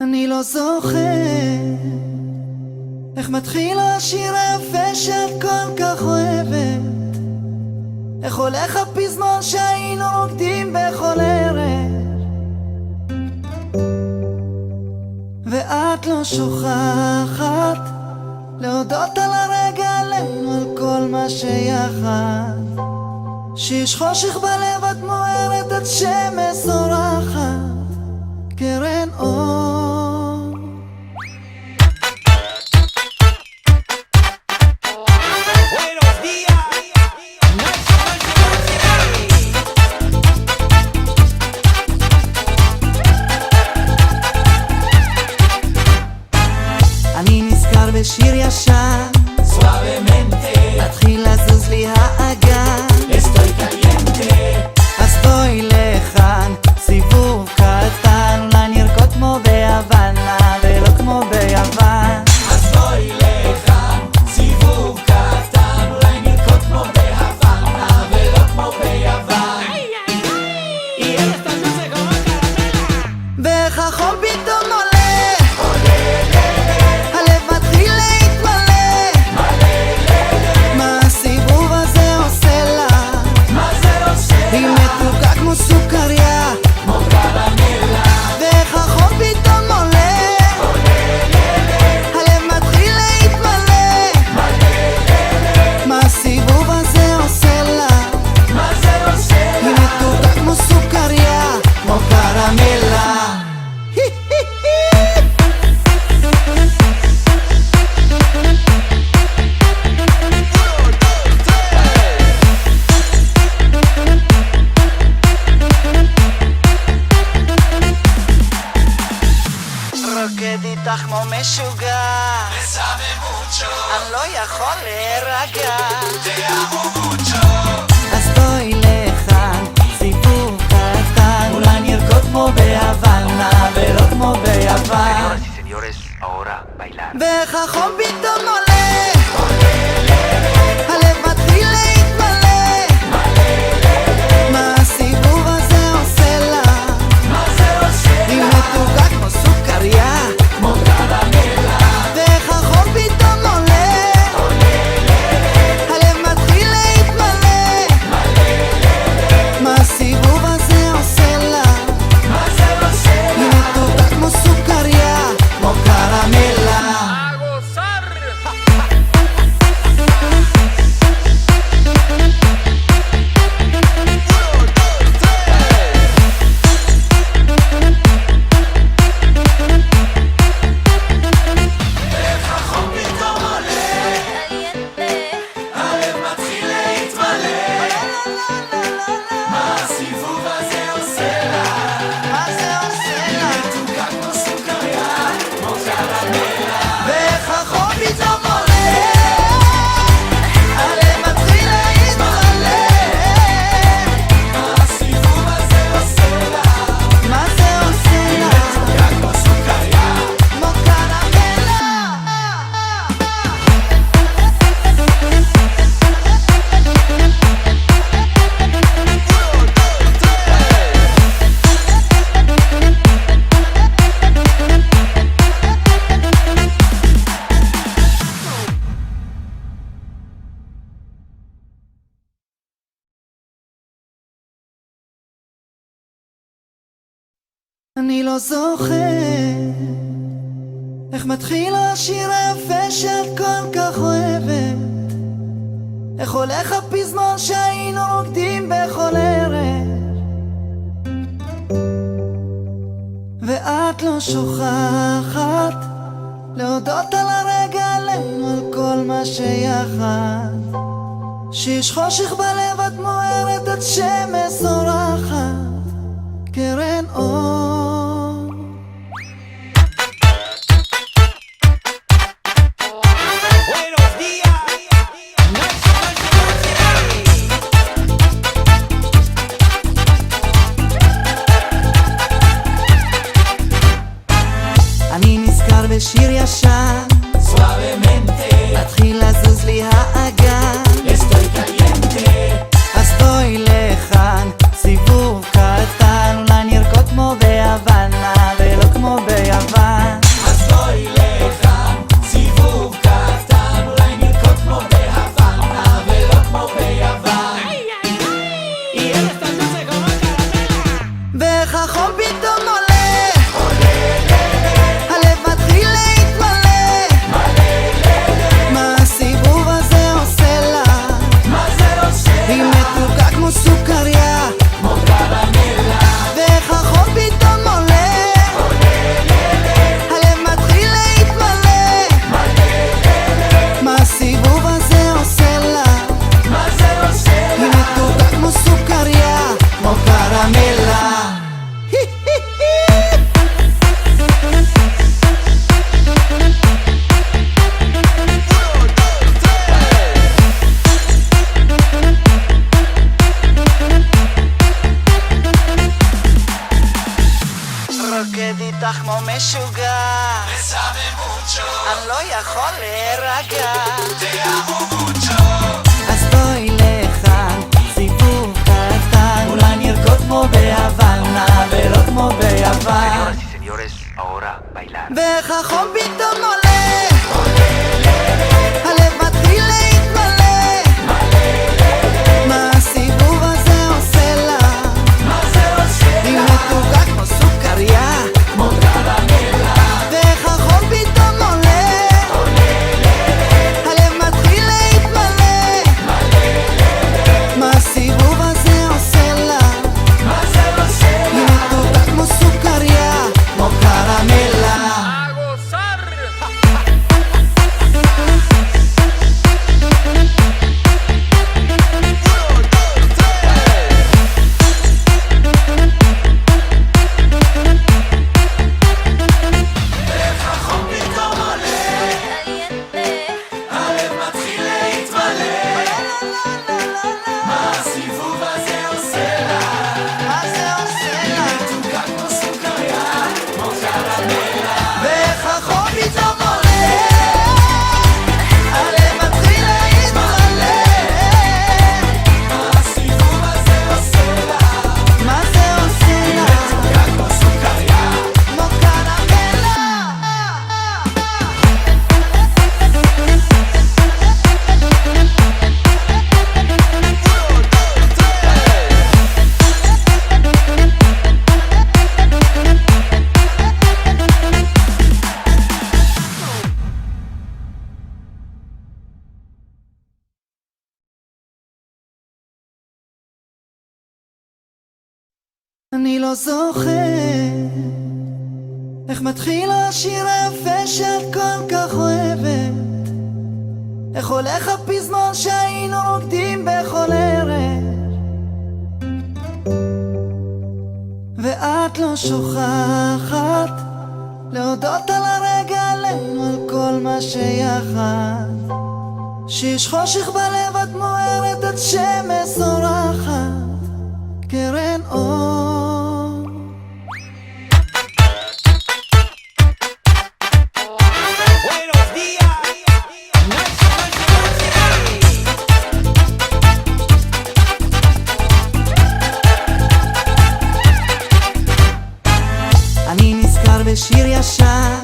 אני לא זוכר איך מתחיל השיר היפה שאת כל כך אוהבת, איך הולך הפזמון שהיינו רוקדים בכל ערב, ואת לא שוכחת להודות על הרגע עלינו, על כל מה שיחד. שיש חושך בלב את מוארת, את שמש זורחת, קרן אור. אני נזכר בשיר ישן, מתחיל לזוז לי האגן, אז בואי לכאן, סיבוב קטן, אולי נרקוד כמו ביוון, ולא כמו ביוון. אז בואי לכאן, סיבוב קטן, אולי נרקוד כמו בהוואנה, ולא כמו ביוון. ואיך החום פתאום עולה, הלב מתחיל להתמלא, מה הסיבוב הזה עושה לה? היא מתוקה כמו סוכריה, כמו קרמלה. ואיך החום פתאום עולה, הלב מתחיל להתמלא, מה הסיבוב הזה עושה לה? היא מתוקה כמו סוכריה, כמו קרמלה. רוקד איתך כמו משוגע, אני לא יכול להירגע. אז בואי לכאן, סיבוב קטן, אולי נרקוד כמו בהוואנה, ולא כמו ביוון. ואיך החום פתאום עולה, הלב מתחיל להתמלא, מה הסיבוב הזה עושה לה? היא מתוקה כמו סוכריה, כמו קרמלה. ואיך החום פתאום עולה, הלב מתחיל להתמלא, מה הסיבוב הזה עושה לה? היא מתוקה כמו סוכריה, כמו קרמלה. הלב מתחיל להתמלא, מה הסיבוב הזה עושה לה? מה זה עושה לה? מתוקה כמו סוכריה, כמו קרמלה. ואיך החום פתאום עולה, הלב מתחיל להתמלא, מה הסיבוב הזה עושה לה? מה זה עושה לה? מתוקה כמו סוכריה. כמו קרמלה. אני לא זוכר איך מתחיל השיר היפה שאת כל כך אוהבת, איך הולך הפזמון שהיינו רוקדים בכל ערב, ואת לא שוכחת להודות על הרגע עלינו, על כל מה שיחד. שיש חושך בלב את מוארת, את שמש זורחת, קרן אור. אני נזכר בשיר ישן, מתחיל לזוז לי האגן, אז בואי לכאן, סיבוב קטן, אולי נרקוד כמו ביוון, ולא כמו ביוון. איתך כמו משוגע, Besame mucho, אני לא יכול להירגע. te amo mucho. אז בואי לכאן, סיבוב קטן, אולי נרקוד כמו בהוואנה ולא כמו ביוון. Señoras y señores, ahora bailar. ואיך החום פתאום עולה, הלב מתחיל להתמלא, מה הסיבוב הזה עושה לה? היא מתוקה כמו סוכריה, ואיך החום פתאום עולה, הלב מתחיל להתמלא, מה הסיבוב הזה עושה לה? היא מתוקה כמו סוכריה, כמו קרמלה. הלב מתחיל להתמלא, מה הסיבוב הזה עושה לה? מה זה עושה לה? מתוקה כמו סוכריה, כמו קרמלה. ואיך החום פתאום עולה, הלב מתחיל להתמלא, מה הסיבוב הזה עושה לה? מה זה עושה לה? מתוקה כמו סוכריה. כמו קרמלה. אני לא זוכר איך מתחיל השיר היפה שאת כל כך אוהבת, איך הולך הפזמון שהיינו רוקדים בכל ערב, ואת לא שוכחת להודות על הרגע עלינו, על כל מה שיחד, שיש חושך בלב את מוארת, את שמש זורחת, קרן אור. אני נזכר בשיר ישן,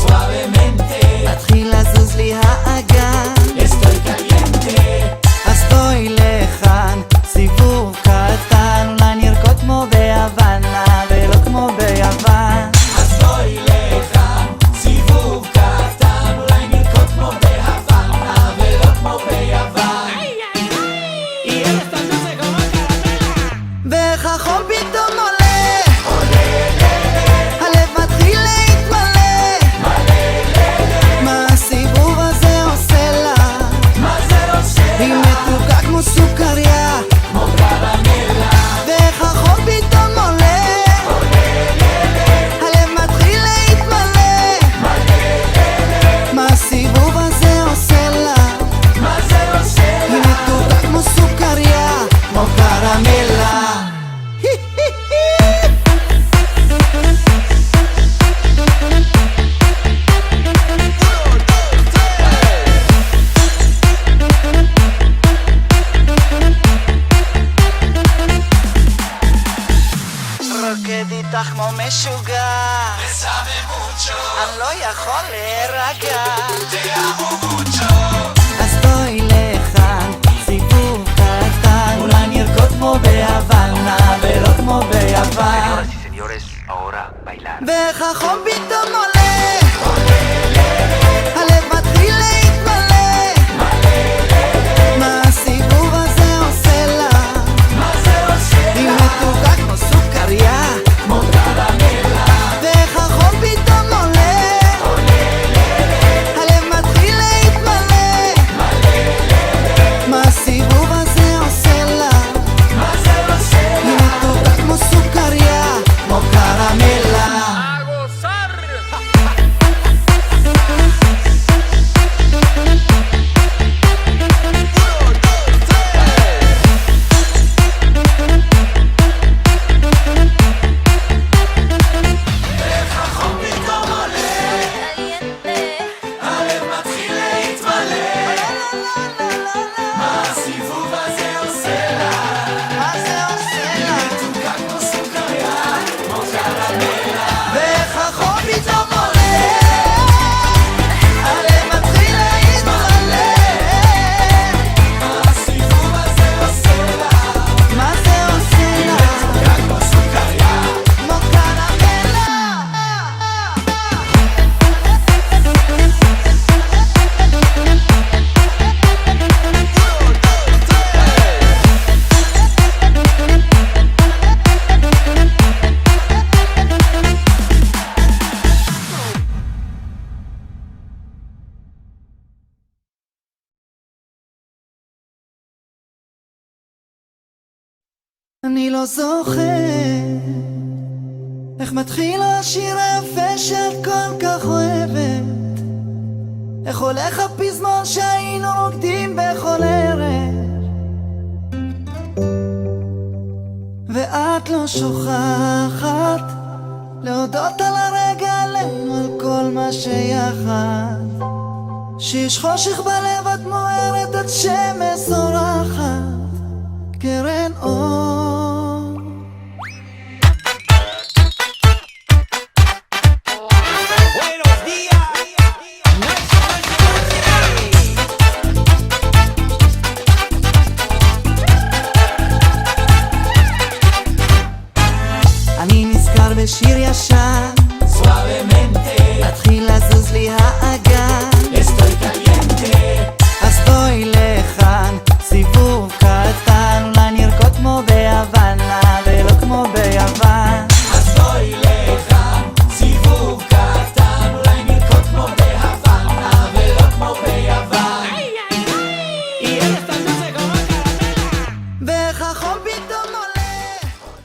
Suavemente, מתחיל לזוז לי האגן, estoy caliente. אז בואי לכאן, סיבוב קטן, אולי נרקוד כמו בהוואנה ולא כמו ביוון. אז בואי לכאן, סיבוב קטן, אולי נרקוד כמו בהוואנה ולא כמו ביוון. ואיך החום פתאום עולה, הלב מתחיל להתמלא, מה הסיבוב הזה עושה לה? מה זה עושה היא לה? מתוקה כמו סוכריה, כמו קרמלה. ואיך החום פתאום עולה, הלב מתחיל להתמלא, מה הסיבוב הזה עושה לה? מה זה עושה היא לה? מתוקה כמו סוכריה, כמו קרמלה. רוקד איתך כמו משוגע, Besame mucho, אני לא יכול להירגע. te amo mucho. אז בואי לכאן, סיבוב קטן, אולי נרקוד כמו בהוואנה ולא כמו ביוון. Señoras y señores, ahora bailar. ואיך החום פתאום עולה, הלב מתחיל להתמלא, מה הסיבוב הזה עושה לה? מה זה עושה היא לה? מתוקה כמו סוכריה, כמו קרמלה. ואיך החום פתאום עולה, הלב מתחיל להתמלא, מה הסיבוב הזה עושה לה? מה זה עושה היא לה? מתוקה כמו סוכריה, כמו קרמלה. ¡A gozar! אני לא זוכר איך מתחיל השיר היפה שאת כל כך אוהבת, איך הולך הפזמון שהיינו רוקדים בכל ערב, ואת לא שוכחת להודות על הרגע עלינו, על כל מה שיחד. שיש חושך בלב את מוארת, את שמש זורחת כרבע